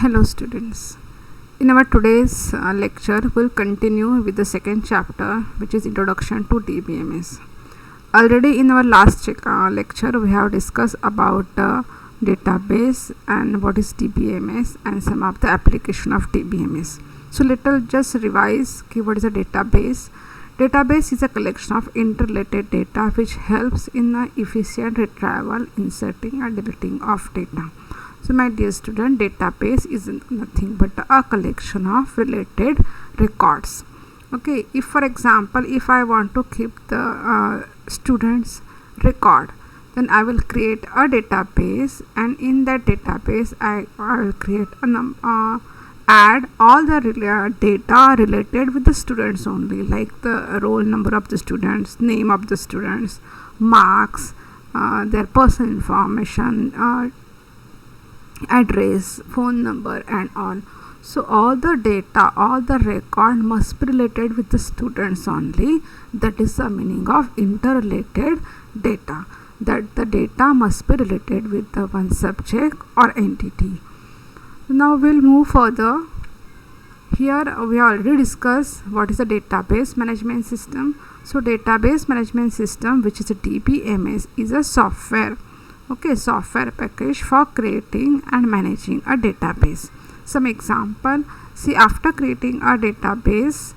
Hello students. In our today's lecture, we'll continue with the second chapter, which is Introduction to DBMS. Already in our last lecture, we have discussed about database and what is DBMS and some of the application of DBMS. So let us just revise what is a database. Database is a collection of interrelated data which helps in the efficient retrieval, inserting and deleting of data. So my dear student, database is nothing but a collection of related records. Okay, if for example, if I want to keep the students record, then I will create a database, and in that database I will create a add all the data related with the students only, like the roll number of the students, name of the students, marks, their personal information, address, phone number and all. So all the data, all the record must be related with the students only. That is the meaning of interrelated data, that the data must be related with the one subject or entity. Now we'll move further. Here we already discussed what is the database management system. So database management system, which is a DBMS, is a software package for creating and managing a database. Some example, see, after creating a database,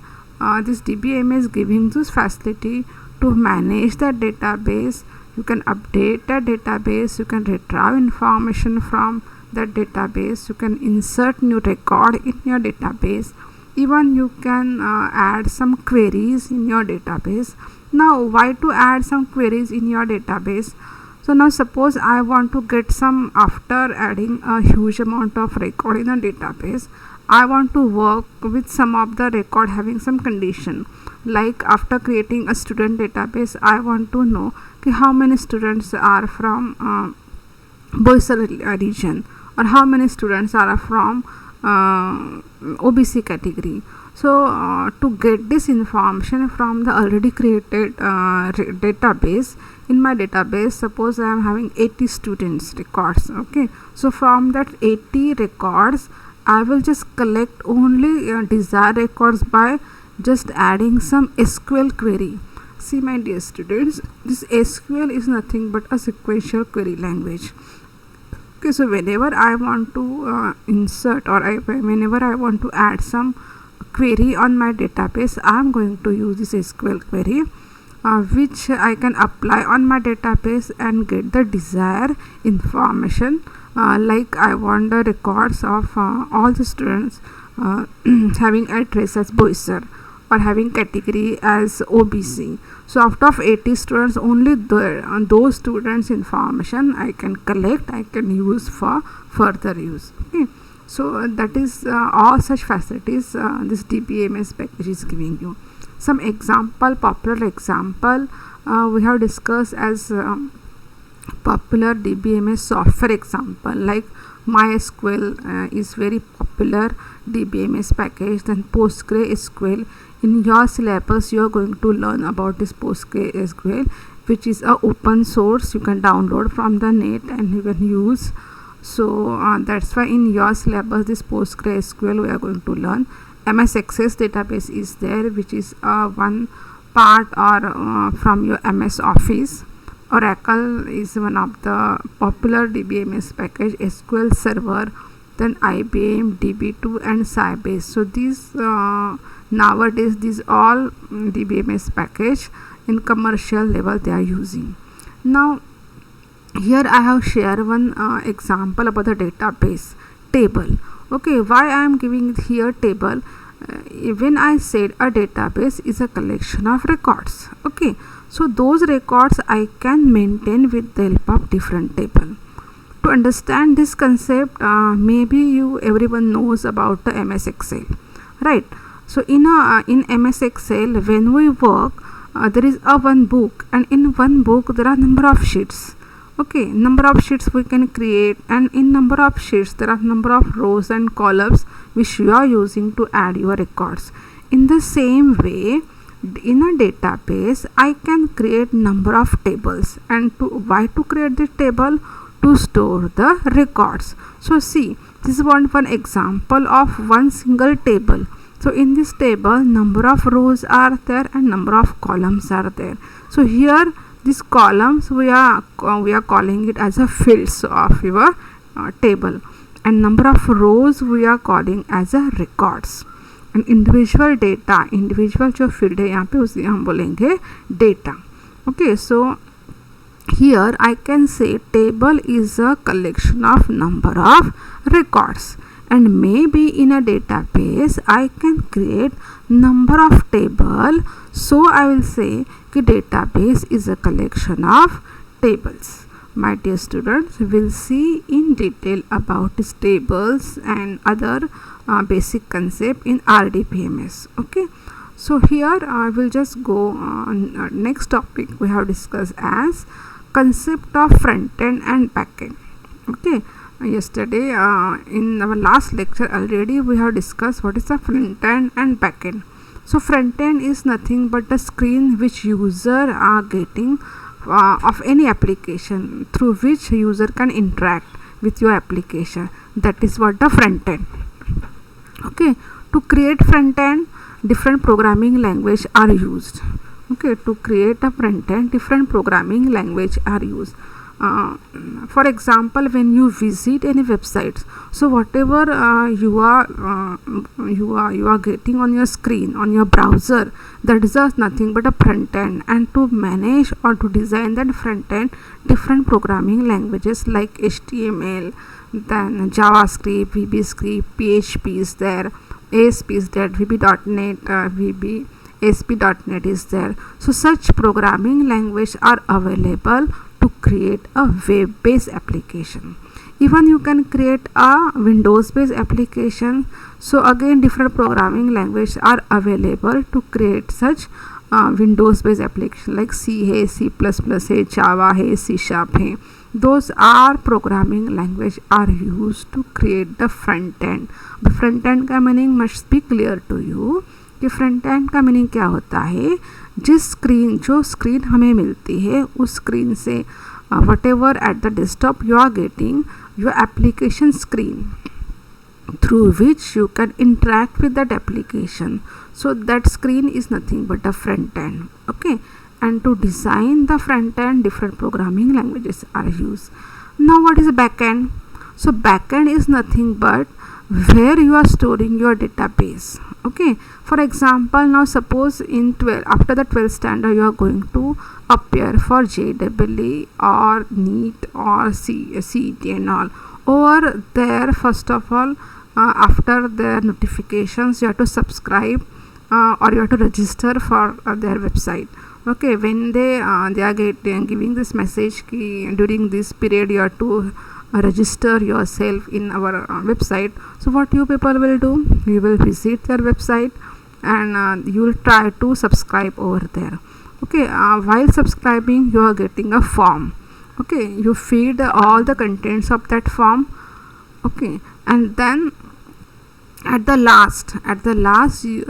this DBMS giving this facility to manage the database. You can update the database, you can retrieve information from that database, you can insert new record in your database, even you can add some queries in your database. Now why to add some queries in your database? So now suppose I want to get some, after adding a huge amount of record in a database, I want to work with some of the record having some condition. Like after creating a student database, I want to know how many students are from Boisar region, or how many students are from OBC category. So to get this information from the already created database, in my database, suppose I am having 80 students records. Okay, so from that 80 records, I will just collect only desired records by just adding some SQL query. See my dear students, this SQL is nothing but a sequential query language. Okay, so whenever I want to insert, or whenever I want to add some query on my database, I am going to use this SQL query, which I can apply on my database and get the desired information. Like I want the records of all the students having address as Boisar or having category as OBC. So out of 80 students, only those students information I can collect, I can use for further use. Okay, so that is all such facilities this DBMS package is giving you. Some example, popular example we have discussed as popular DBMS software example, like MySQL is very popular DBMS package. Then PostgreSQL, in your syllabus you are going to learn about this PostgreSQL, which is a open source, you can download from the net and you can use. So that's why in your syllabus this PostgreSQL we are going to learn. MS Access database is there, which is one part or from your MS Office. Oracle is one of the popular DBMS package. SQL Server, then IBM DB2 and Sybase. So these nowadays these all DBMS package in commercial level they are using. Now here I have shared one example about the database table. Okay, why I am giving here table? When I said a database is a collection of records. Okay, so those records I can maintain with the help of different table. To understand this concept, maybe everyone knows about the MS Excel, right? So in MS Excel, when we work, there is a one book, and in one book there are number of sheets. Okay, number of sheets we can create, and in number of sheets there are number of rows and columns which you are using to add your records. In the same way, in a database I can create number of tables, and why to create the table? To store the records. So see, this is one example of one single table. So in this table, number of rows are there and number of columns are there. So here these columns we are calling it as a fields of your table, and number of rows we are calling as a records. And individual data, individual जो field है यहाँ पे उसे हम बोलेंगे data. Okay, so here I can say table is a collection of number of records, and maybe in a database I can create number of table. So I will say कि database is a collection of tables. My dear students, we will see in detail about these tables and other basic concept in RDBMS. Okay, so here I will just go on next topic we have discussed as concept of front end and back end. Okay, yesterday in our last lecture already we have discussed what is the front end and back end. So front end is nothing but the screen which user are getting of any application, through which user can interact with your application. That is what the front end. Okay, to create front end, different programming language are used. Okay, to create a front end, different programming language are used. For example, when you visit any websites, so whatever you are getting on your screen, on your browser, that is nothing but a front end. And to manage or to design that front end, different programming languages like HTML, then JavaScript, VBScript, PHP is there, ASP is there, VB.NET, ASP.NET is there. So such programming language are available to create a web-based application. Even you can create a Windows-based application. So again, different programming languages are available to create such Windows-based application like C है, C++ है, Java है, C#. Those are programming language are used to create the front end. The front end का meaning must be clear to you. कि front end का meaning क्या होता है, जो स्क्रीन हमें मिलती है उस स्क्रीन से whatever at the desktop you are getting your application screen through which you can interact with that application. So that screen is nothing but a front end. Okay, and to design the front end, different programming languages are used. Now what is back end? So back end is nothing but where you are storing your database. Okay, for example, now suppose in 12, after the 12th standard you are going to appear for JEE or NEET or CET and all. Over there, first of all, after their notifications you have to subscribe or you have to register for their website. Okay, when they are giving this message ki during this period you have to register yourself in our website. So what you people will do, you will visit their website and you will try to subscribe over there. Okay, while subscribing you are getting a form. Okay, you feed all the contents of that form. Okay, and then at the last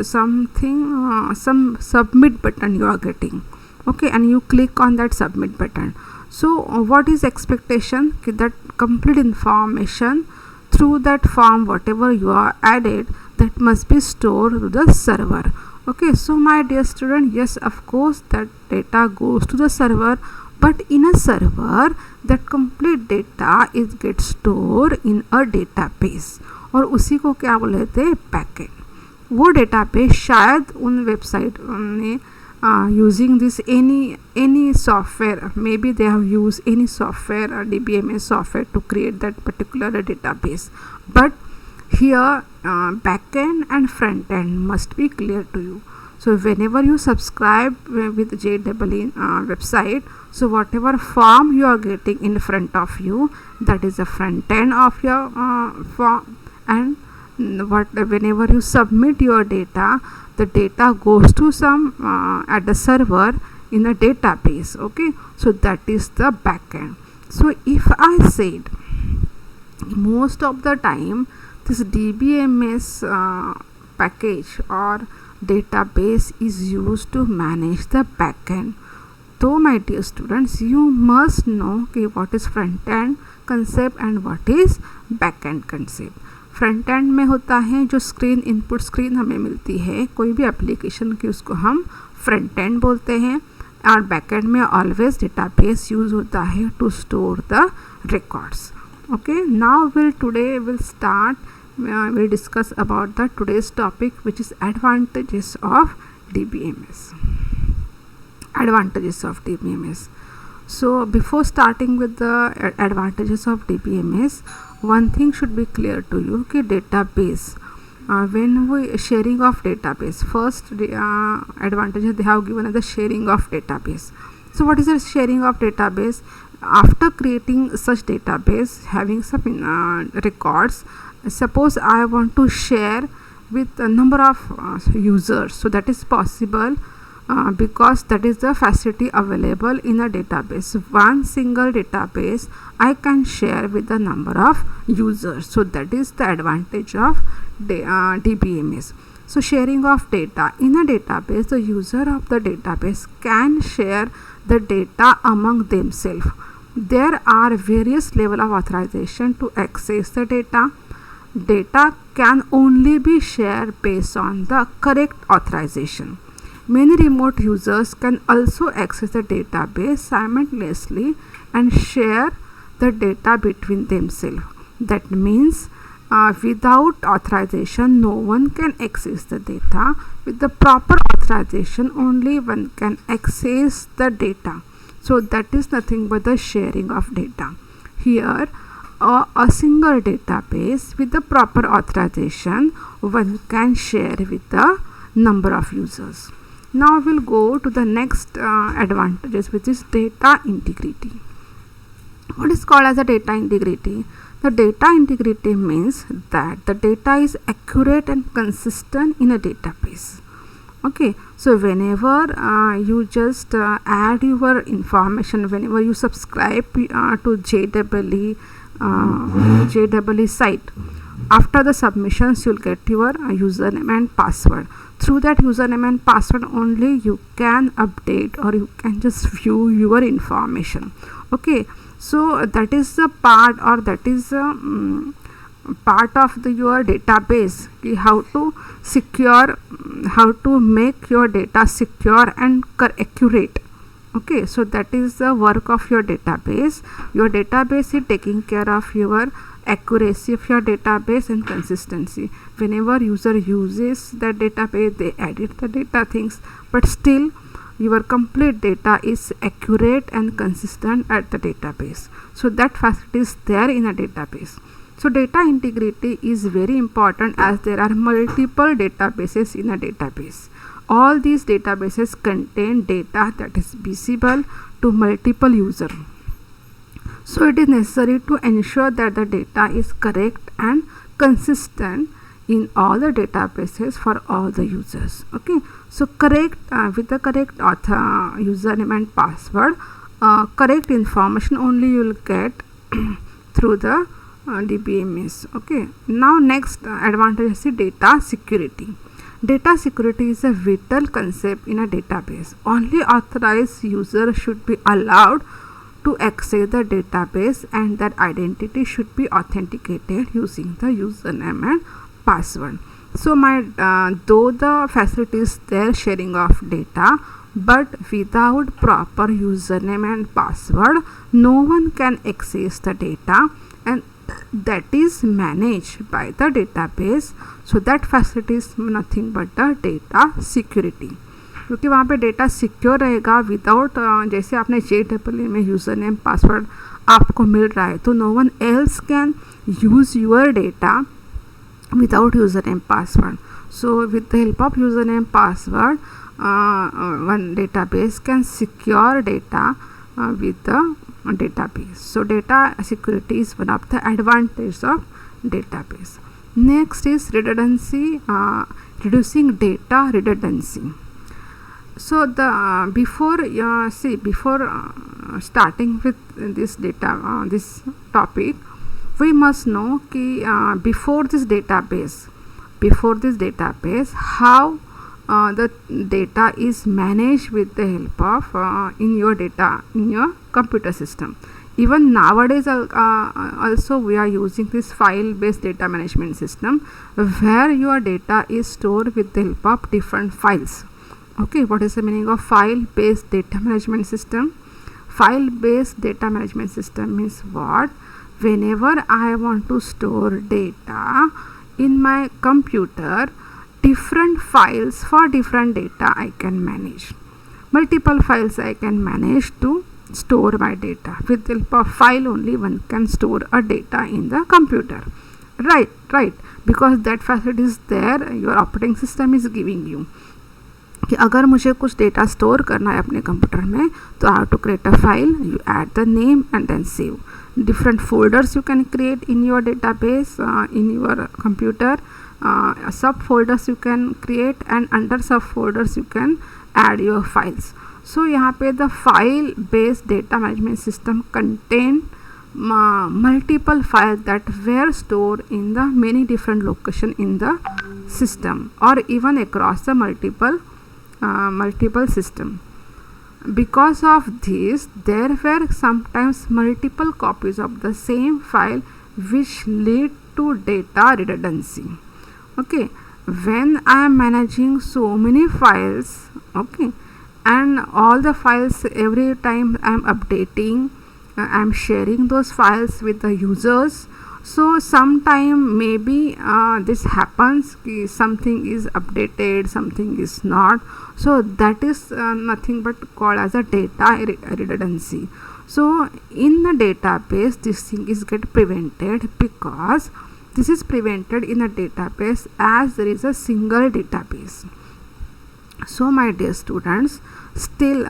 some submit button you are getting. Okay, and you click on that submit button. So what is expectation? That complete information through that form, whatever you are added, that must be stored to the server. Okay, so my dear student, yes, of course that data goes to the server, but in a server that complete data is get stored in a database और उसी को क्या बोले थे, packet. वो database शायद उन website ने using this any software, maybe they have used any software or DBMS software to create that particular database. But here backend and front end must be clear to you. So whenever you subscribe with JEE website, so whatever form you are getting in front of you, that is the front end of your form. And whenever you submit your data, the data goes to some at the server in a database. Okay, so that is the backend. So if I said most of the time this DBMS package or database is used to manage the backend, so my dear students, you must know what is front end concept and what is back end concept. Front end में होता है जो screen, input screen हमें मिलती है कोई भी application की, उसको हम फ्रंट एंड बोलते हैं. और बैक एंड में ऑलवेज डेटाबेस यूज होता है to store the records. Okay, now will start, we'll discuss about the today's topic, which is advantages of DBMS. Advantages of DBMS. So before starting with the advantages of DBMS, one thing should be clear to you कि database, when we sharing of database, first advantage they have given as the sharing of database. So what is the sharing of database? After creating such database having some records, suppose I want to share with a number of users, so that is possible because that is the facility available in a database. One single database I can share with a number of users, so that is the advantage of DBMS. So sharing of data in a database, the user of the database can share the data among themselves. There are various level of authorization to access the data. Data can only be shared based on the correct authorization. Many remote users can also access the database simultaneously and share the data between themselves. That means without authorization no one can access the data. With the proper authorization only one can access the data. So that is nothing but the sharing of data. Here a single database with the proper authorization one can share with the number of users. Now we'll go to the next advantages, which is data integrity. What is called as a data integrity? The data integrity means that the data is accurate and consistent in a database. Okay, so whenever you just add your information, whenever you subscribe to JEE site, after the submissions you'll get your username and password. Through that username and password only you can update or you can just view your information. Okay, so that is the part, or that is part of your database, how to secure, how to make your data secure and accurate. Okay, so that is the work of your database. Your database is taking care of your accuracy of your database and consistency. Whenever user uses that database, they edit the data things, but still your complete data is accurate and consistent at the database. So that facility is there in a database. So data integrity is very important, as there are multiple databases in a database. All these databases contain data that is visible to multiple users. So it is necessary to ensure that the data is correct and consistent in all the databases for all the users. Okay, so correct with the correct username and password, correct information only you will get through the DBMS. Okay, now next advantage is data security. Data security is a vital concept in a database. Only authorized users should be allowed to access the database, and that identity should be authenticated using the username and password. So though the facilities there sharing of data, but without proper username and password no one can access the data, and that is managed by the database. So that facility is nothing but the data security, क्योंकि वहाँ पे data secure रहेगा. Without जैसे आपने JEE में user name password आपको मिल रहा है, तो no one else can use your data without username password. So with the help of username password one database can secure data with the database. So data security is one of the advantages of database. Next is redundancy, reducing data redundancy. So the before starting with this data this topic, we must know कि before this database how the data is managed with the help of in your computer system. Even nowadays also we are using this file based data management system, where your data is stored with the help of different files. Okay, what is the meaning of file based data management system? File based data management system means what? Whenever I want to store data in my computer, different files for different data I can manage. Multiple files I can manage to store my data. With the help of file only one can store a data in the computer. Right, because that facility is there, your operating system is giving you. कि अगर मुझे कुछ data store करना है अपने computer में, तो I have to create a file, you add the name and then save. Different folders you can create in your database, in your computer. Subfolders you can create, and under subfolders you can add your files. So यहाँ पे the file based data management system contain multiple files that were stored in the many different location in the system, or even across the multiple system. Because of this, there were sometimes multiple copies of the same file, which lead to data redundancy. Okay, when I am managing so many files, okay, and all the files every time I am updating, I am sharing those files with the users. So sometime maybe this happens, something is updated, something is not. So that is nothing but called as a data redundancy. So in the database, this thing is get prevented, because this is prevented in a database as there is a single database. So my dear students, still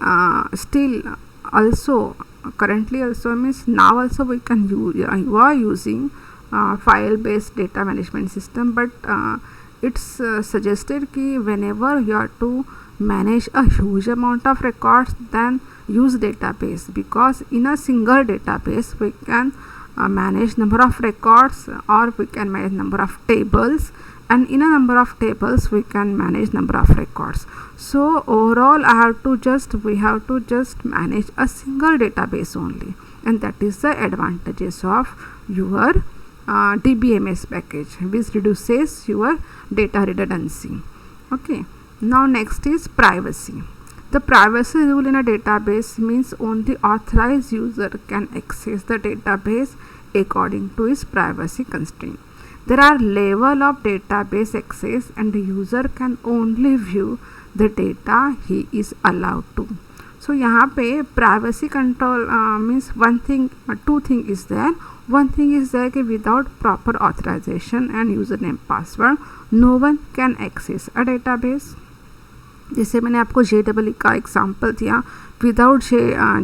also currently also means now also we can use, you are using file based data management system, but it's suggested ki whenever you are to manage a huge amount of records, then use database, because in a single database we can manage number of records, or we can manage number of tables, and in a number of tables we can manage number of records. So overall we have to just manage a single database only, and that is the advantages of your DBMS package, which reduces your data redundancy. Okay, now next is privacy. The privacy rule in a database means only authorized user can access the database according to his privacy constraint. There are level of database access, and the user can only view the data he is allowed to. So यहाँ पे privacy control means one thing, two thing is there. One thing is there कि without proper authorization and username password, no one can access a database. जैसे मैंने आपको JEE का example दिया, without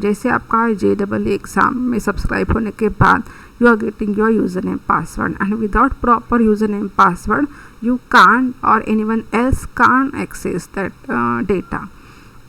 जैसे आपका JEE एग्ज़ाम में सब्सक्राइब होने के बाद you are getting your username password, and without proper username password you can't, or anyone else can't access that data.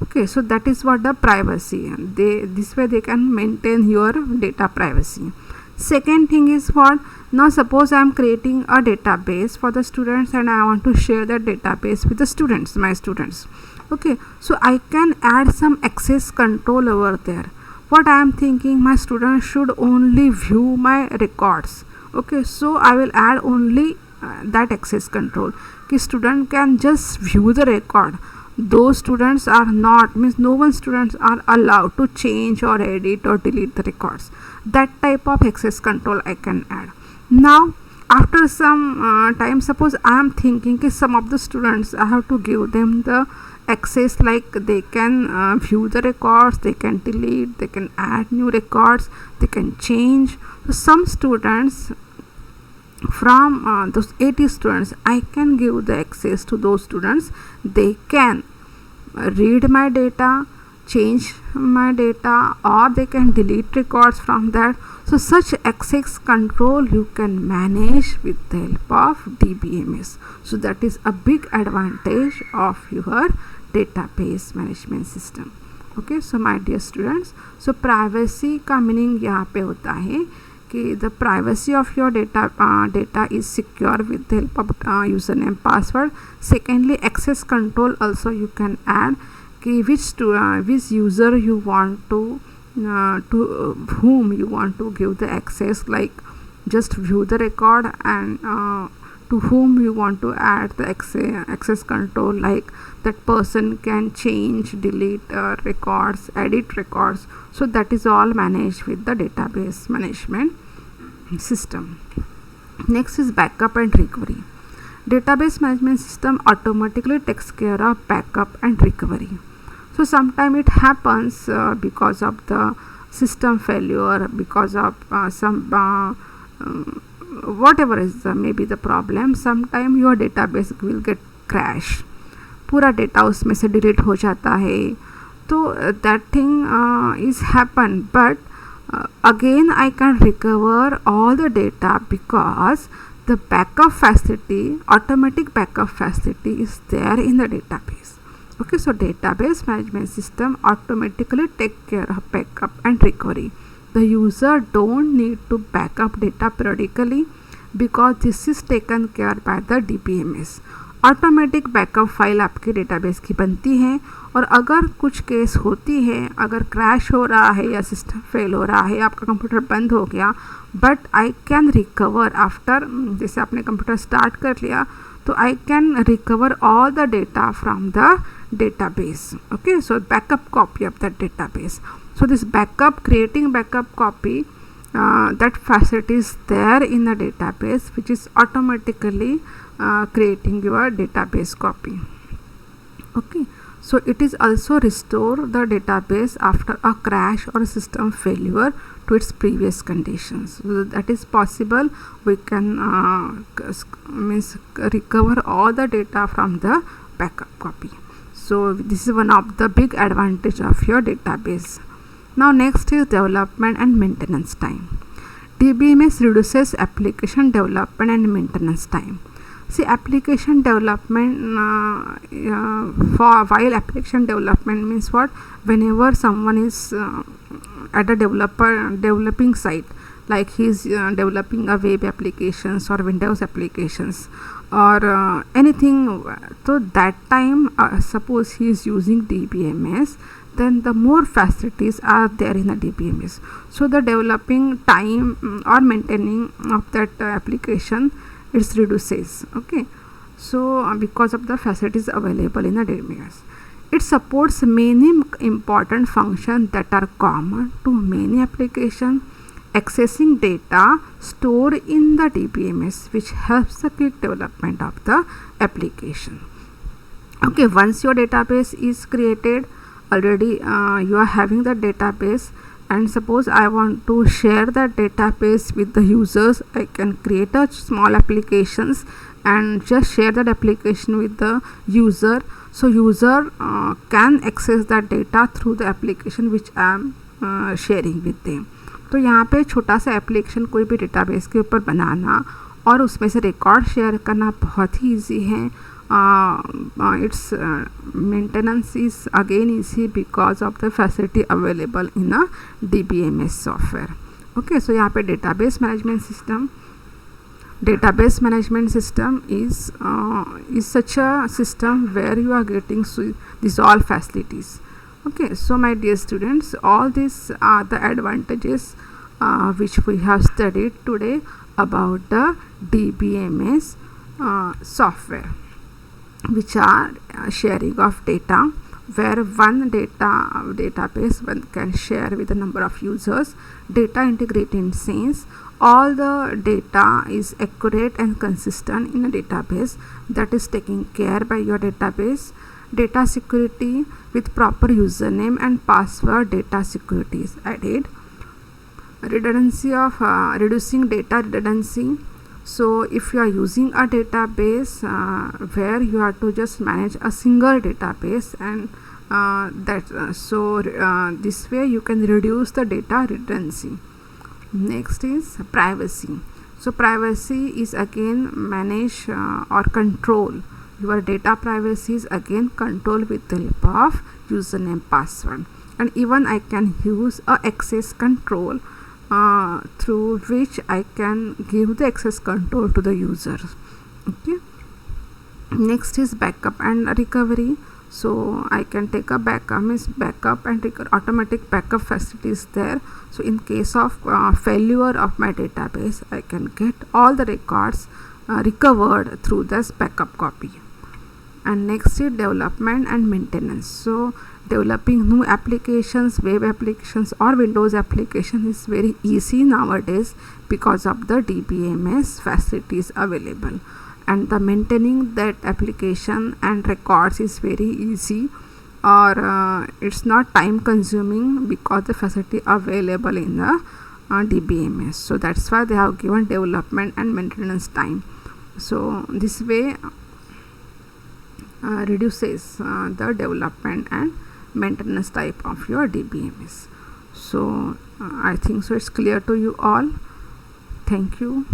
Okay, so that is what the privacy, this way they can maintain your data privacy. Second thing is what? Now suppose I am creating a database for the students, and I want to share that database with the students, my students. Okay, so I can add some access control over there. What I am thinking, my students should only view my records. Okay, so I will add only that access control. कि student can just view the record. Those students are not, means no one students are allowed to change or edit or delete the records. That type of access control I can add. Now after some time, suppose I am thinking कि some of the students I have to give them the access, like they can view the records, they can delete, they can add new records, they can change. So some students, from those 80 students, I can give the access to those students. They can read my data, change my data, or they can delete records from that. So such access control you can manage with the help of DBMS. So that is a big advantage of your database management system. Okay, so my dear students, so privacy का meaning यहाँ पे होता है कि the privacy of your data is secure with the help of username password. Secondly, access control also you can add कि which user you want to to whom you want to give the access, like just view the record, and to whom you want to add the access control, like that person can change, delete records, edit records. So that is all managed with the database management system. Next is backup and recovery. Database management system automatically takes care of backup and recovery. So sometimes it happens because of the system failure, because of some whatever is maybe the problem. Sometime your database will get crash, पूरा data उसमें से delete हो जाता है. तो that thing is happen, but again I can recover all the data because the backup facility, automatic backup facility is there in the database. Okay, so database management system automatically take care of backup and recovery. The user don't need to back up data periodically because this is taken care by the DBMS. Automatic backup file आपके database की बनती है, और अगर कुछ case होती है, अगर क्रैश हो रहा है या सिस्टम फेल हो रहा है, आपका कंप्यूटर बंद हो गया, but I can recover after, जैसे आपने कंप्यूटर स्टार्ट कर लिया तो I can recover all the data from the database. Okay, so backup copy of that database. So this backup, creating backup copy, that facility is there in the database, which is automatically creating your database copy. Okay, so it is also restore the database after a crash or a system failure to its previous conditions. So that is possible. We can means recover all the data from the backup copy. So this is one of the big advantage of your database. Now next is development and maintenance time. DBMS reduces application development and maintenance time. See, application development while application development means what? Whenever someone is at a developing site, like he is developing a web applications or Windows applications or anything, so that time suppose he is using DBMS, then the more facilities are there in the DBMS. So the developing time or maintaining of that application, it reduces. Okay, so because of the facilities available in the DBMS, it supports many important functions that are common to many applications, accessing data stored in the DBMS, which helps the quick development of the application. Okay, once your database is created, already you are having the database, and suppose I want to share that database with the users, I can create a small applications and just share that application with the user. So user can access that data through the application which I am sharing with them. तो यहाँ पे छोटा सा application कोई भी database के ऊपर बनाना और उसमें से रिकॉर्ड शेयर करना बहुत ही ईजी है. Its maintenance is again easy because of the facility available in a DBMS software. Okay, so यहाँ पे database management system is such a system where you are getting these all facilities. Okay, so my dear students, all these are the advantages which we have studied today about the DBMS software, which are sharing of data, where one database one can share with a number of users. Data integrity in sense all the data is accurate and consistent in a database, that is taken care by your database. Data security with proper username and password, data security is added. Redundancy of reducing data redundancy. So if you are using a database where you have to just manage a single database, and this way you can reduce the data redundancy. Next is privacy. So privacy is again manage or control. Your data privacy is again controlled with the help of username, password, and even I can use a access control through which I can give the access control to the users. Okay. Next is backup and recovery. So I can take a backup, means backup and automatic backup facilities there. So in case of failure of my database, I can get all the records recovered through this backup copy. And next is development and maintenance. So developing new applications, web applications or Windows application is very easy nowadays because of the DBMS facilities available, and the maintaining that application and records is very easy, or it's not time consuming because the facility available in the DBMS. So that's why they have given development and maintenance time. So this way reduces the development and maintenance type of your DBMS. So I think so it's clear to you all. Thank you.